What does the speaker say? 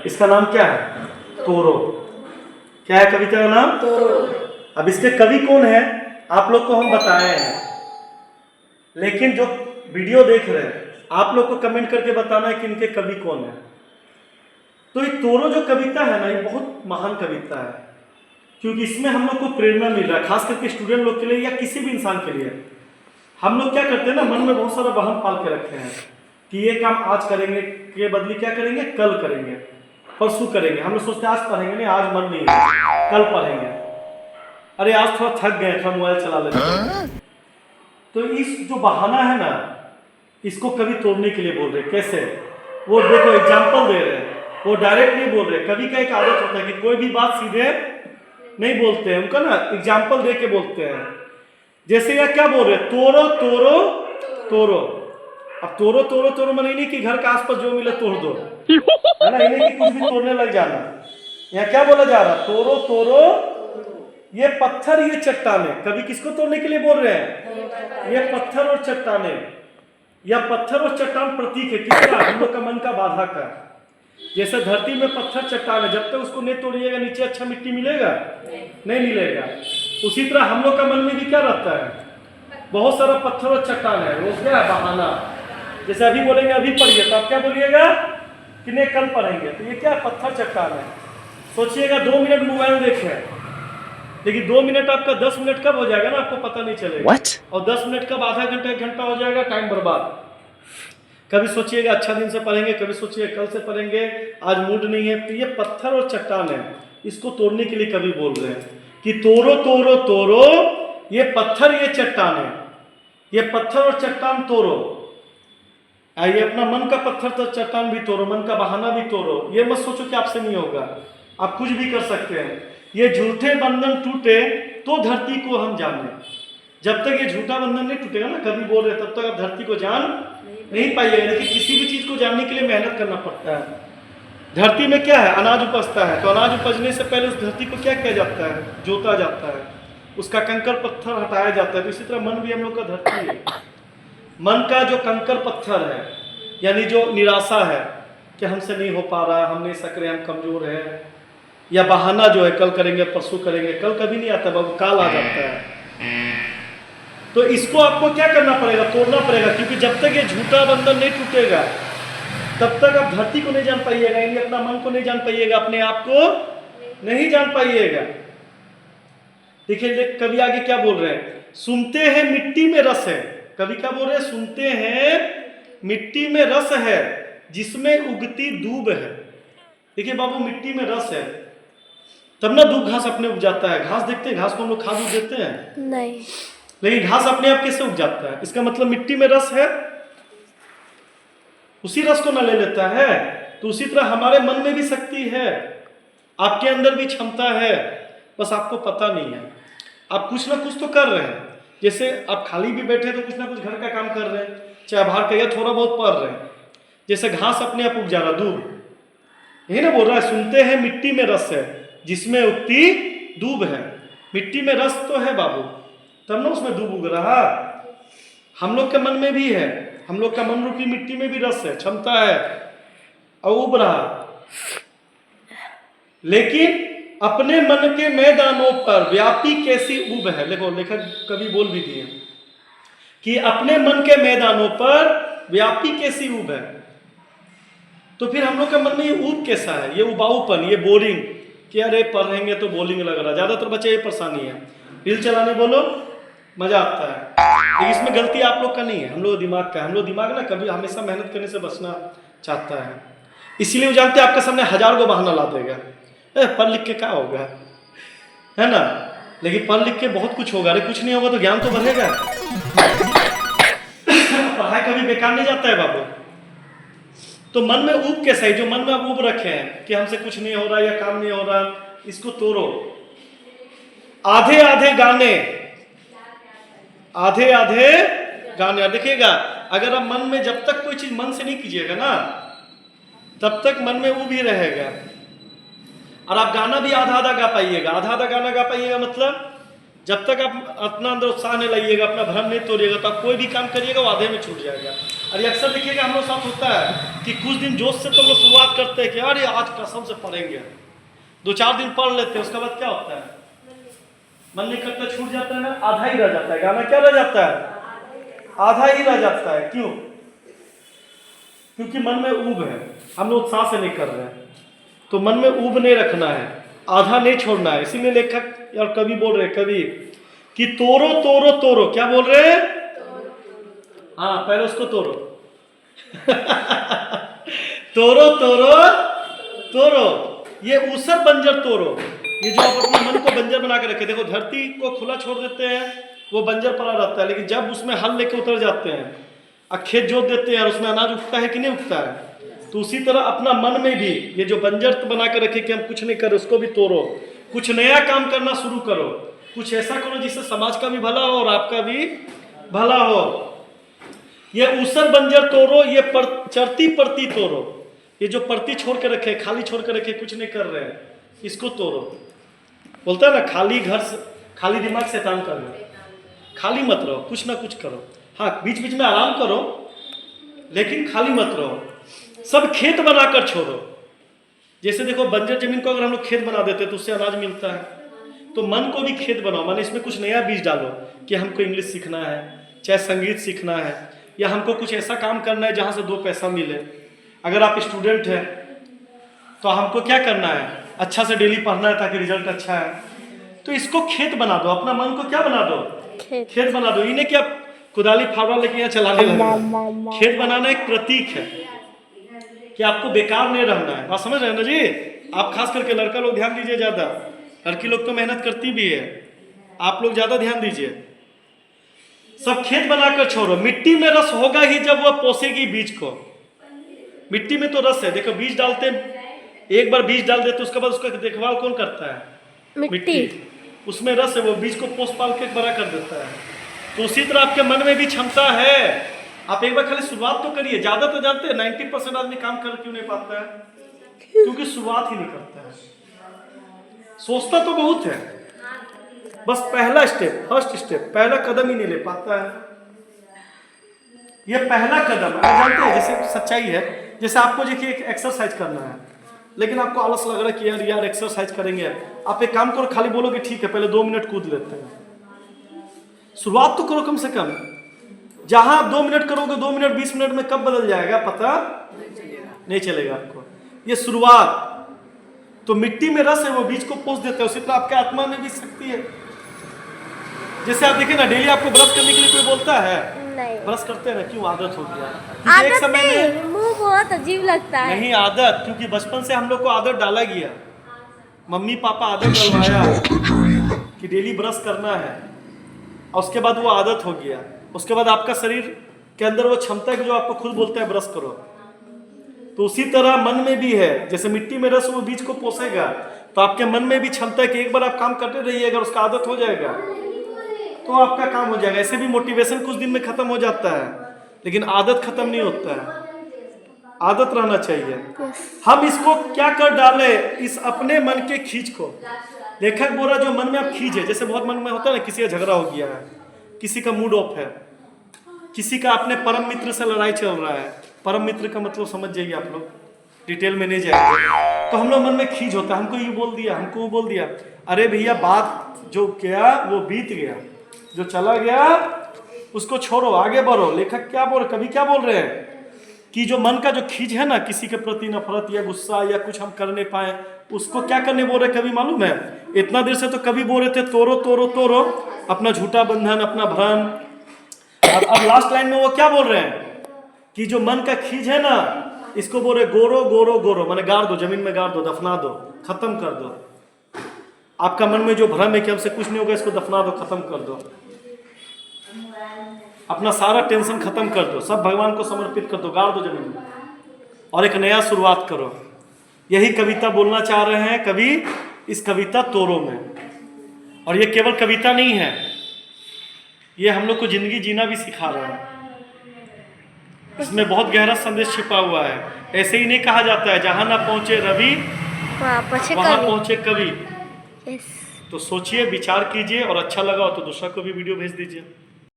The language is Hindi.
इसका नाम क्या है? तोरो। क्या है कविता का नाम? तोरो। अब इसके कवि कौन है आप लोग को हम बताए हैं, लेकिन जो वीडियो देख रहे हैं आप लोग को कमेंट करके बताना है कि इनके कवि कौन है। तो ये तोरो जो कविता है ना, ये बहुत महान कविता है, क्योंकि इसमें हम लोग को प्रेरणा मिल रहा है, खास करके स्टूडेंट लोग के लिए या किसी भी इंसान के लिए। हम लोग क्या करते हैं ना, मन में बहुत सारा वहम पाल के रखे हैं कि ये काम आज करेंगे के बदले क्या करेंगे, कल करेंगे, परसों करेंगे। हम लोग सोचते हैं आज पढ़ेंगे नहीं, आज मन नहीं है, कल पढ़ेंगे, अरे आज थोड़ा थक गए, थोड़ा मोबाइल चला लेते हैं। तो इस जो बहाना है ना, इसको कभी तोड़ने के लिए बोल रहे। कैसे? वो देखो एग्जाम्पल दे रहे हैं, वो डायरेक्ट नहीं बोल रहे। कवि का एक आदत होता है कि कोई भी बात सीधे नहीं बोलते हैं, उनका ना एग्जाम्पल दे के बोलते हैं। जैसे यह क्या बोल रहे, तोरो तोरो तोरो। अब तोरो तोरो तोरो मन नहीं कि घर के आसपास जो मिले तोड़ दो, है ना, नहीं कि कुछ भी तोड़ने लग जाना। यहाँ क्या बोला जा रहा, तोरो तोरो ये पत्थर ये चट्टाने। कभी किसको तोड़ने के लिए बोल रहे हैं? ये पत्थर और चट्टाने। या पत्थर और चट्टान प्रतीक है किसका? हम लोग का मन का बाधा का। जैसे धरती में पत्थर चट्टान है, जब तक उसको नहीं तोड़िएगा नीचे अच्छा मिट्टी मिलेगा नहीं मिलेगा। उसी तरह हम लोग का मन में भी क्या रहता है, बहुत सारा पत्थर और चट्टान है, वो क्या है, बहाना। जैसे अभी बोलेंगे अभी पढ़िए, तो आप क्या बोलिएगा कि नहीं कल पढ़ेंगे, तो ये क्या पत्थर चट्टान है। सोचिएगा 2 मिनट मोबाइल देखें, लेकिन 2 मिनट आपका 10 मिनट कब हो जाएगा ना आपको पता नहीं चलेगा। और 10 मिनट कब आधा घंटा 1 घंटा हो जाएगा, टाइम बर्बाद। कभी सोचिएगा अच्छा दिन से पढ़ेंगे, कभी सोचिएगा कल से पढ़ेंगे, आज मूड नहीं है। तो ये पत्थर और चट्टान है, इसको तोड़ने के लिए कभी बोल रहे हैं कि तोरो तोरो तोरो ये पत्थर ये चट्टान है, ये पत्थर और चट्टान तोड़ो। ये अपना मन का पत्थर तो चट्टान भी तोड़ो, मन का बहाना भी तोड़ो। ये मत सोचो कि आपसे नहीं होगा, आप कुछ भी कर सकते हैं। ये झूठे बंधन टूटे तो धरती को हम जाने। जब तक ये झूठा बंधन नहीं टूटेगा ना, कभी बोल रहे, तब तक आप धरती को जान नहीं पाइएगा। लेकिन किसी भी चीज को जानने के लिए मेहनत करना पड़ता है। धरती में क्या है, अनाज उपजता है, तो अनाज उपजने से पहले उस धरती को क्या किया जाता है, जोता जाता है, उसका कंकर पत्थर हटाया जाता है। तो इसी तरह मन भी हम लोग का धरती है। मन का जो कंकर पत्थर है, यानी जो निराशा है कि हमसे नहीं हो पा रहा, हम नहीं सक रहे, हम कमजोर है, या बहाना जो है कल करेंगे परसों करेंगे, कल कभी नहीं आता बाबू, काल आ जाता है। तो इसको आपको क्या करना पड़ेगा, तोड़ना पड़ेगा। क्योंकि जब तक ये झूठा बंधन नहीं टूटेगा तब तक आप धरती को नहीं जान पाइएगा, यानी अपना मन को नहीं जान पाइएगा, अपने आप को नहीं जान पाइएगा। देखिए कवि आगे क्या बोल रहे हैं, सुनते हैं मिट्टी में रस है। कवि क्या बोल रहे हैं, सुनते हैं मिट्टी में रस है जिसमें उगती दूब है। देखिए बाबू, मिट्टी में रस है तब ना दूब घास अपने उग जाता है। घास देखते हैं, घास को हम लोग खाद देते हैं नहीं, लेकिन घास अपने आप कैसे उग जाता है? इसका मतलब मिट्टी में रस है, उसी रस को ना ले लेता है। तो उसी तरह हमारे मन में भी शक्ति है, आपके अंदर भी क्षमता है, बस आपको पता नहीं है। आप कुछ ना कुछ तो कर रहे हैं। जैसे आप खाली भी बैठे तो कुछ ना कुछ घर का काम कर रहे हैं, चाहे बाहर का या थोड़ा बहुत पढ़ रहे हैं। जैसे घास अपने आप उग जा रहा, दूब, यही ना बोल रहा है, सुनते हैं मिट्टी में रस है जिसमें उगती दूब है। मिट्टी में रस तो है बाबू, तब ना उसमें दूब उग रहा। हम लोग के मन में भी है, हम लोग का मन रूपी मिट्टी में भी रस है, क्षमता है, और उब रहा। लेकिन अपने मन के मैदानों पर व्यापी कैसी ऊब है। देखो लेखक कवि बोल भी दिए कि अपने मन के मैदानों पर व्यापी कैसी ऊब है। तो फिर हम लोग के मन में ये ऊब कैसा है, ये उबाऊपन, ये बोरिंग, कि अरे पढ़ेंगे तो बोरिंग लग रहा। ज्यादातर बच्चे ये परेशानी है, रील चलाने बोलो मजा आता है, लेकिन इसमें गलती आप लोग का नहीं है, हम लोग दिमाग का है। हम लोग दिमाग ना कभी हमेशा मेहनत करने से बचना चाहता है, इसीलिए वो जानते हैं आपके सामने 1000 को बहाना ला देगा। पढ़ लिख के क्या होगा, है ना, लेकिन पढ़ लिख के बहुत कुछ होगा। अरे कुछ नहीं होगा तो ज्ञान तो बढ़ेगा। पढ़ाई कभी बेकार नहीं जाता है बाबू। तो मन में ऊब कैसा है, जो मन में ऊब रखे हैं कि हमसे कुछ नहीं हो रहा या काम नहीं हो रहा, इसको तोड़ो। आधे आधे गाने, आधे आधे गाने। देखिएगा अगर आप मन में जब तक कोई चीज मन से नहीं कीजिएगा ना, तब तक मन में ऊब ही रहेगा। और आप गाना भी आधा आधा गा पाइएगा। आधा आधा गाना गा पाइएगा मतलब जब तक आप अपना अंदर उत्साह नहीं लाइएगा, अपना भ्रम नहीं तोड़िएगा, तो आप कोई भी काम करिएगा वो आधे में छूट जाएगा। और अक्सर देखिएगा हम लोग साथ होता है कि कुछ दिन जोश से तो हम लोग शुरुआत करते हैं कि अरे आज कसम से पढ़ेंगे, 2-4 दिन पढ़ लेते हैं, उसके बाद क्या होता है, मन नहीं करता, छूट जाता है ना, आधा ही रह जाता है। गाना क्या रह जाता है, आधा ही रह जाता है। क्यों? क्योंकि मन में ऊब है, हम लोग उत्साह से नहीं कर रहे हैं। तो मन में ऊब नहीं रखना है, आधा नहीं छोड़ना है। इसीलिए लेखक और कवि बोल रहे, कवि कि तोरो तोरो तोरो, क्या बोल रहे हैं, हाँ पहले उसको तोरो तोरो तोरो तोरो, ये ऊसर बंजर तोरो, ये जो आप अपने मन को बंजर बना के रखे। देखो धरती को खुला छोड़ देते हैं, वो बंजर पड़ा रहता है, लेकिन जब उसमें हल लेके उतर जाते हैं और खेत जोत देते हैं और उसमें अनाज उगता है कि नहीं उगता है, तो उसी तरह अपना मन में भी ये जो बंजर बना के रखे कि हम कुछ नहीं करें, उसको भी तोड़ो, कुछ नया काम करना शुरू करो, कुछ ऐसा करो जिससे समाज का भी भला हो और आपका भी भला हो। ये ऊसर बंजर तोड़ो, ये चरती परती तोड़ो, ये जो परती छोड़ के रखे, खाली छोड़ के रखे, कुछ नहीं कर रहे हैं, इसको तोड़ो। बोलता है ना, खाली घर से, खाली दिमाग शैतान कर रहे, खाली मत रहो, कुछ ना कुछ करो। हाँ बीच बीच में आराम करो, लेकिन खाली मत रहो। सब खेत बनाकर छोड़ो। जैसे देखो बंजर जमीन को अगर हम लोग खेत बना देते तो उससे अनाज मिलता है, तो मन को भी खेत बनाओ, माने इसमें कुछ नया बीज डालो कि हमको इंग्लिश सीखना है, चाहे संगीत सीखना है, या हमको कुछ ऐसा काम करना है जहाँ से 2 पैसा मिले। अगर आप स्टूडेंट हैं तो हमको क्या करना है, अच्छा से डेली पढ़ना है ताकि रिजल्ट अच्छा है, तो इसको खेत बना दो, अपना मन को क्या बना दो, खेत बना दो। इन्हें क्या कुदाली फावड़ा लेके यहाँ चलाने लगे। खेत बनाना एक प्रतीक है कि आपको बेकार नहीं रहना है। बात समझ रहे हैं ना जी? आप खास करके लड़का लोग ध्यान दीजिए ज्यादा, लड़की लोग तो मेहनत करती भी है, आप लोग ज्यादा ध्यान दीजिए। सब खेत बनाकर छोड़ो। मिट्टी में रस होगा ही जब वह पोसेगी बीज को। मिट्टी में तो रस है, देखो बीज डालते, एक बार बीज डाल देते उसके बाद उसका देखभाल कौन करता है, मिट्टी। उसमें रस है, वो बीज को पोस पाल के बड़ा कर देता है। तो उसी तरह आपके मन में भी क्षमता है, आप एक बार खाली शुरुआत तो करिए। ज्यादा तो जानते हैं 90% आदमी काम कर क्यों नहीं पाता है, क्योंकि शुरुआत ही नहीं करता है। सोचता तो बहुत है, बस पहला स्टेप, फर्स्ट स्टेप, पहला कदम ही नहीं ले पाता है। ये पहला कदम आप जानते हैं, जैसे सच्चाई है, जैसे आपको देखिए एक एक्सरसाइज करना है, लेकिन आपको आलस लग रहा है कि यार एक्सरसाइज करेंगे। आप एक काम करो, खाली बोलोगे ठीक है पहले 2 मिनट कूद लेते हैं। शुरुआत तो करो कम से कम। जहां आप 2 मिनट करोगे, 2 मिनट 20 मिनट में कब बदल जाएगा पता नहीं चलेगा आपको। ये शुरुआत तो मिट्टी में रस है, वो बीज को पोष देता है। उसी तरह आपके आत्मा में भी शक्ति है। जैसे आप देखिए ना, डेली आपको ब्रश करने के लिए कोई बोलता है, ब्रश करते हैं ना, क्यों? आदत हो गया। एक समय में मुंह बहुत अजीब लगता है। नहीं आदत, क्योंकि बचपन से हम लोग को आदत डाला गया, मम्मी पापा आदत डलवाया कि डेली ब्रश करना है, और उसके बाद वो आदत हो गया। उसके बाद आपका शरीर के अंदर वो क्षमता है कि जो आपको खुद बोलता है ब्रश करो। तो उसी तरह मन में भी है, जैसे मिट्टी में रस वो बीज को पोसेगा, तो आपके मन में भी क्षमता है कि एक बार आप काम करते रहिए, अगर उसका आदत हो जाएगा तो आपका काम हो जाएगा। ऐसे भी मोटिवेशन कुछ दिन में खत्म हो जाता है, लेकिन आदत खत्म नहीं होता है। आदत रहना चाहिए। हम इसको क्या कर डाले, इस अपने मन के खींच को। लेखक बोला जो मन में आप खींच है, जैसे बहुत मन में होता है ना, किसी का झगड़ा हो गया है, किसी का मूड ऑफ है, किसी का अपने परम मित्र से लड़ाई चल रहा है। परम मित्र का मतलब समझ जाइए आप लोग, डिटेल में नहीं जाएंगे। तो हम लोग मन में खींच होता है, हमको ये बोल दिया, हमको वो बोल दिया। अरे भैया बात जो गया वो बीत गया, जो चला गया उसको छोड़ो, आगे बढ़ो। लेखक क्या बोल, कभी क्या बोल रहे हैं कि जो मन का जो खींच है ना, किसी के प्रति नफरत या गुस्सा या कुछ हम कर नहीं पाए, उसको क्या करने बोल रहे कभी मालूम है? इतना देर से तो कभी बोल रहे थे तोड़ो तोड़ो तोड़ो अपना झूठा बंधन, अपना भ्रम। अब लास्ट लाइन में वो क्या बोल रहे हैं कि जो मन का खींच है ना, इसको बोल रहे गोरो गोरो गोरो, माने गाड़ दो, जमीन में गाड़ दो, दफना दो, खत्म कर दो। आपका मन में जो भ्रम है कि हमसे कुछ नहीं होगा, इसको दफना दो, खत्म कर दो। अपना सारा टेंशन खत्म कर दो, सब भगवान को समर्पित कर दो, गाड़ दो जमीन में, और एक नया शुरुआत करो। यही कविता बोलना चाह रहे हैं कवि इस कविता तोरो में। और ये केवल कविता नहीं है, ये हम लोग को जिंदगी जीना भी सिखा रहा है। इसमें बहुत गहरा संदेश छिपा हुआ है। ऐसे ही नहीं कहा जाता है जहां ना पहुंचे रवि वहां पहुंचे कवि। तो सोचिए, विचार कीजिए, और अच्छा लगा हो तो दूसरा को भी वीडियो भेज दीजिए।